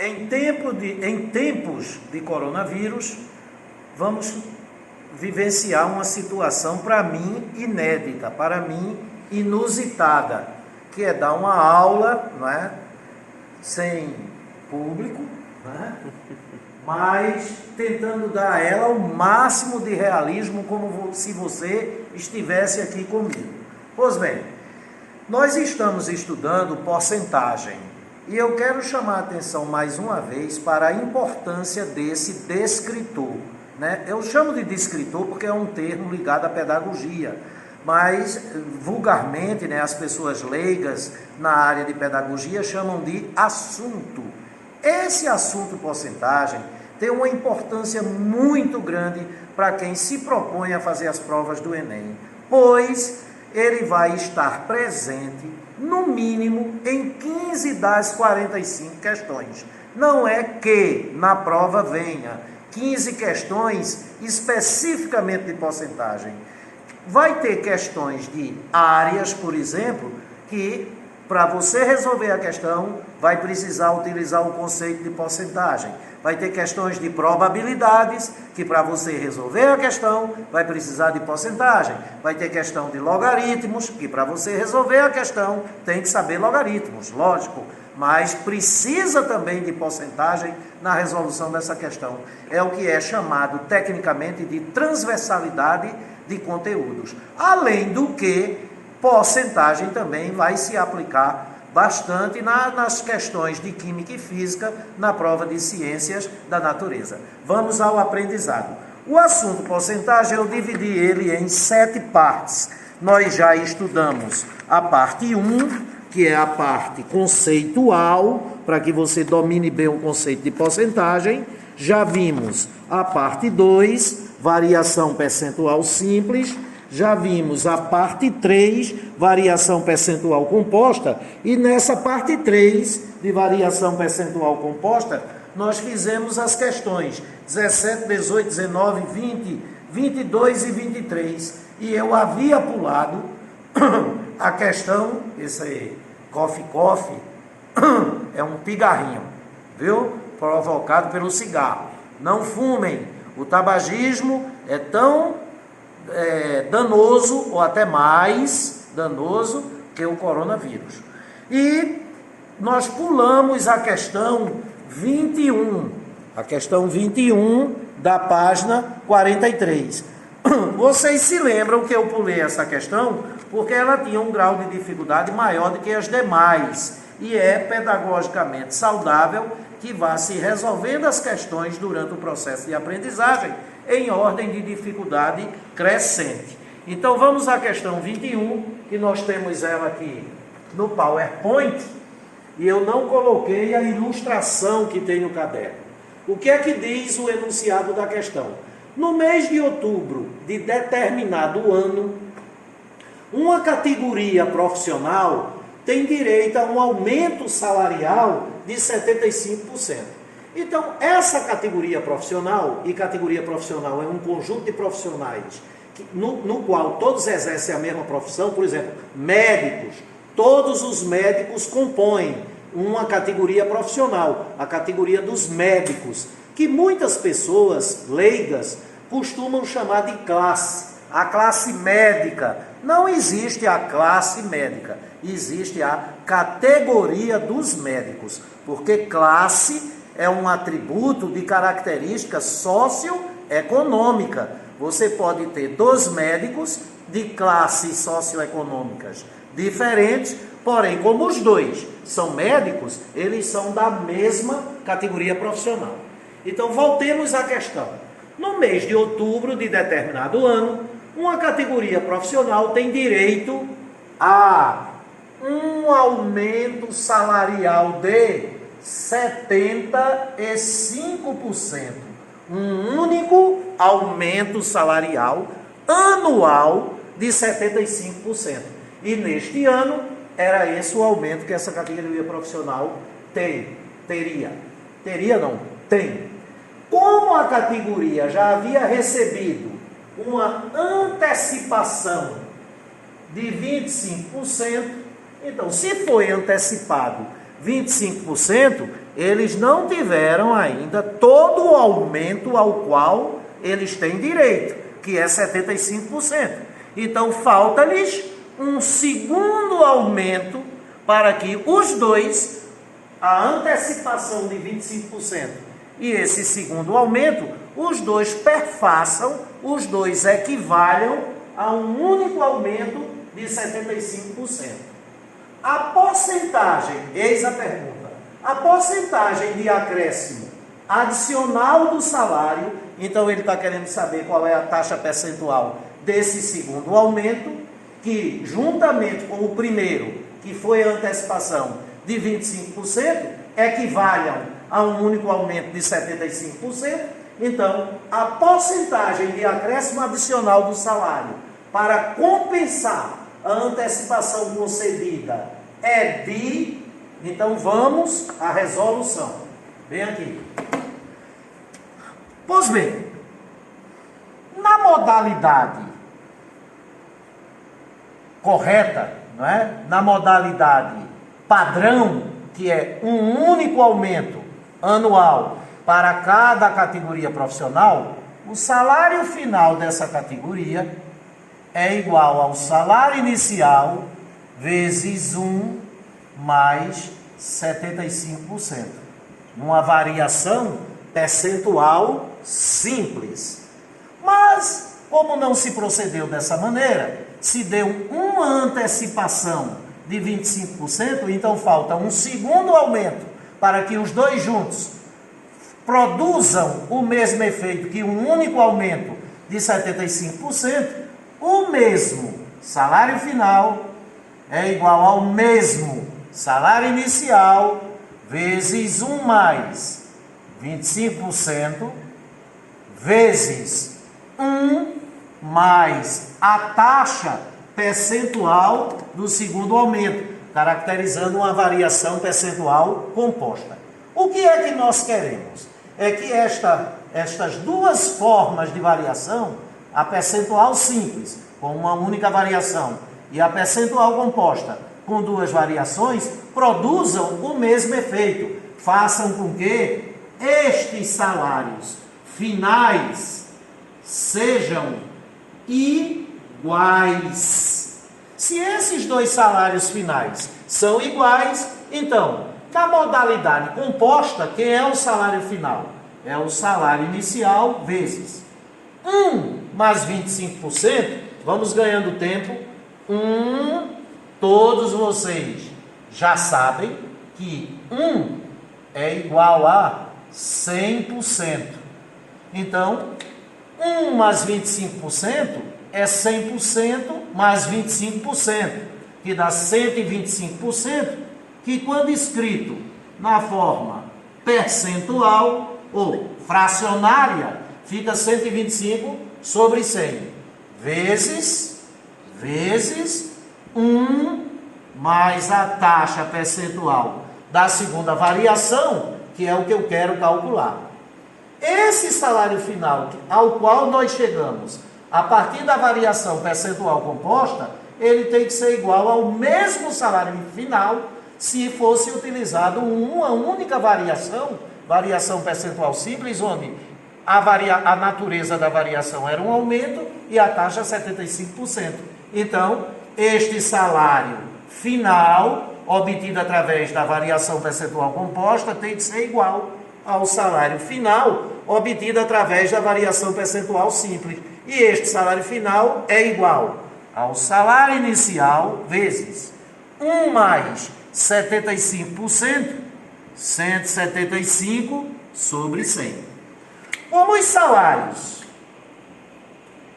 Em tempos de coronavírus, vamos vivenciar uma situação, para mim, inédita, para mim, inusitada, que é dar uma aula, não é? Sem público, né? Mas tentando dar a ela o máximo de realismo, como se você estivesse aqui comigo. Pois bem, nós estamos estudando porcentagem, e eu quero chamar a atenção mais uma vez para a importância desse descritor, né? Eu chamo de descritor porque é um termo ligado à pedagogia, mas vulgarmente, né, as pessoas leigas na área de pedagogia chamam de assunto. Esse assunto porcentagem tem uma importância muito grande para quem se propõe a fazer as provas do Enem, pois ele vai estar presente, no mínimo, em 15 das 45 questões. Não é que na prova venha 15 questões especificamente de porcentagem. Vai ter questões de áreas, por exemplo, que para você resolver a questão, vai precisar utilizar o conceito de porcentagem. Vai ter questões de probabilidades, que para você resolver a questão, vai precisar de porcentagem. Vai ter questão de logaritmos, que para você resolver a questão, tem que saber logaritmos, lógico. Mas precisa também de porcentagem na resolução dessa questão. É o que é chamado tecnicamente de transversalidade de conteúdos. Além do que, porcentagem também vai se aplicar bastante nas questões de química e física na prova de ciências da natureza. Vamos ao aprendizado. O assunto porcentagem, eu dividi ele em 7 partes. Nós já estudamos a parte 1, que é a parte conceitual, para que você domine bem o conceito de porcentagem. Já vimos a parte 2, variação percentual simples. Já vimos a parte 3, variação percentual composta, e nessa parte 3 de variação percentual composta, nós fizemos as questões 17, 18, 19, 20, 22 e 23. E eu havia pulado a questão, esse aí, coffee, é um pigarrinho, viu? Provocado pelo cigarro. Não fumem, o tabagismo é tão danoso, ou até mais danoso que o coronavírus. E nós pulamos a questão 21, da página 43. Vocês se lembram que eu pulei essa questão porque ela tinha um grau de dificuldade maior do que as demais, e é pedagogicamente saudável que vá se resolvendo as questões durante o processo de aprendizagem em ordem de dificuldade crescente. Então vamos à questão 21, que nós temos ela aqui no PowerPoint, e eu não coloquei a ilustração que tem no caderno. O que é que diz o enunciado da questão? No mês de outubro de determinado ano, uma categoria profissional tem direito a um aumento salarial de 75%. Então, essa categoria profissional, e categoria profissional é um conjunto de profissionais no qual todos exercem a mesma profissão, por exemplo, médicos, todos os médicos compõem uma categoria profissional, a categoria dos médicos, que muitas pessoas leigas costumam chamar de classe, a classe médica. Não existe a classe médica, existe a categoria dos médicos, porque classe é um atributo de característica socioeconômica. Você pode ter 2 médicos de classes socioeconômicas diferentes, porém, como os 2 são médicos, eles são da mesma categoria profissional. Então, voltemos à questão. No mês de outubro de determinado ano, uma categoria profissional tem direito a um aumento salarial de 75%. Um único aumento salarial anual de 75%. E neste ano, era esse o aumento que essa categoria profissional teria. Tem. Como a categoria já havia recebido uma antecipação de 25%, então, se foi antecipado 25%, eles não tiveram ainda todo o aumento ao qual eles têm direito, que é 75%. Então, falta-lhes um segundo aumento para que os dois, a antecipação de 25% e esse segundo aumento, os dois perfaçam, os dois equivalham a um único aumento de 75%. A porcentagem, eis a pergunta, a porcentagem de acréscimo adicional do salário, então ele está querendo saber qual é a taxa percentual desse segundo aumento, que juntamente com o primeiro, que foi a antecipação de 25%, equivalham a um único aumento de 75%. Então, a porcentagem de acréscimo adicional do salário para compensar a antecipação concedida é de... Então, vamos à resolução. Vem aqui. Pois bem, na modalidade correta, não é? Na modalidade padrão, que é um único aumento anual para cada categoria profissional, o salário final dessa categoria é igual ao salário inicial vezes 1 mais 75%. Uma variação percentual simples. Mas, como não se procedeu dessa maneira, se deu uma antecipação de 25%, então falta um segundo aumento para que os dois juntos produzam o mesmo efeito que um único aumento de 75%, o mesmo salário final é igual ao mesmo salário inicial vezes 1 mais 25% vezes 1 mais a taxa percentual do segundo aumento, caracterizando uma variação percentual composta. O que é que nós queremos? É que estas duas formas de variação, a percentual simples, com uma única variação, e a percentual composta, com duas variações, produzam o mesmo efeito. Façam com que estes salários finais sejam iguais. Se esses dois salários finais são iguais, então, na modalidade composta, quem é o salário final? É o salário inicial vezes 1 mais 25%, vamos ganhando tempo. Todos vocês já sabem que 1 é igual a 100%. Então, 1 mais 25% é 100% mais 25%, que dá 125%, que quando escrito na forma percentual ou fracionária, fica 125 sobre 100, vezes 1 mais a taxa percentual da segunda variação, que é o que eu quero calcular. Esse salário final ao qual nós chegamos, a partir da variação percentual composta, ele tem que ser igual ao mesmo salário final, se fosse utilizado uma única variação percentual simples, onde a natureza da variação era um aumento e a taxa 75%. Então, este salário final, obtido através da variação percentual composta, tem que ser igual ao salário final, obtido através da variação percentual simples. E este salário final é igual ao salário inicial vezes 1 mais 75%, 175 sobre 100. Como os salários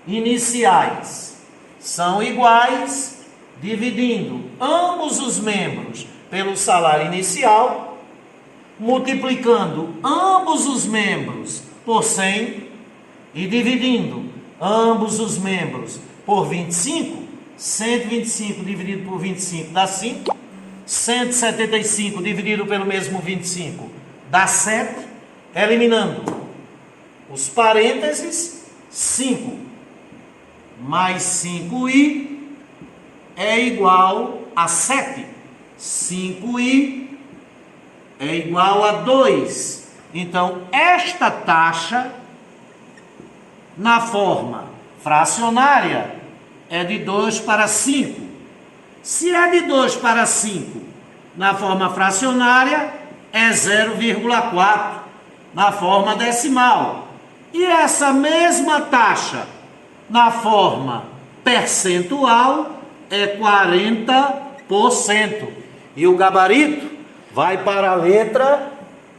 iniciais são iguais, dividindo ambos os membros pelo salário inicial, multiplicando ambos os membros por 100 e dividindo ambos os membros por 25, 125 dividido por 25 dá 5, 175 dividido pelo mesmo 25 dá 7, eliminando os parênteses, 5 mais 5i é igual a 7. 5i é igual a 2. Então, esta taxa, na forma fracionária, é de 2 para 5. Se é de 2 para 5 na forma fracionária, é 0,4 na forma decimal. E essa mesma taxa na forma percentual é 40%. E o gabarito vai para a letra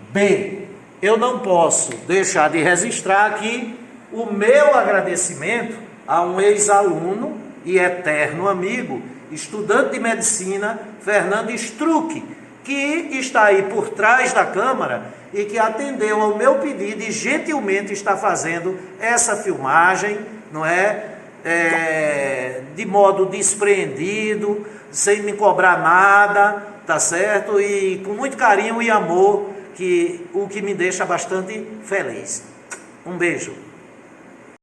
B. Eu não posso deixar de registrar aqui o meu agradecimento a um ex-aluno e eterno amigo, estudante de medicina, Fernando Struck, que está aí por trás da câmera e que atendeu ao meu pedido e gentilmente está fazendo essa filmagem, não é? De modo despreendido, sem me cobrar nada, tá certo? E com muito carinho e amor, o que me deixa bastante feliz. Um beijo.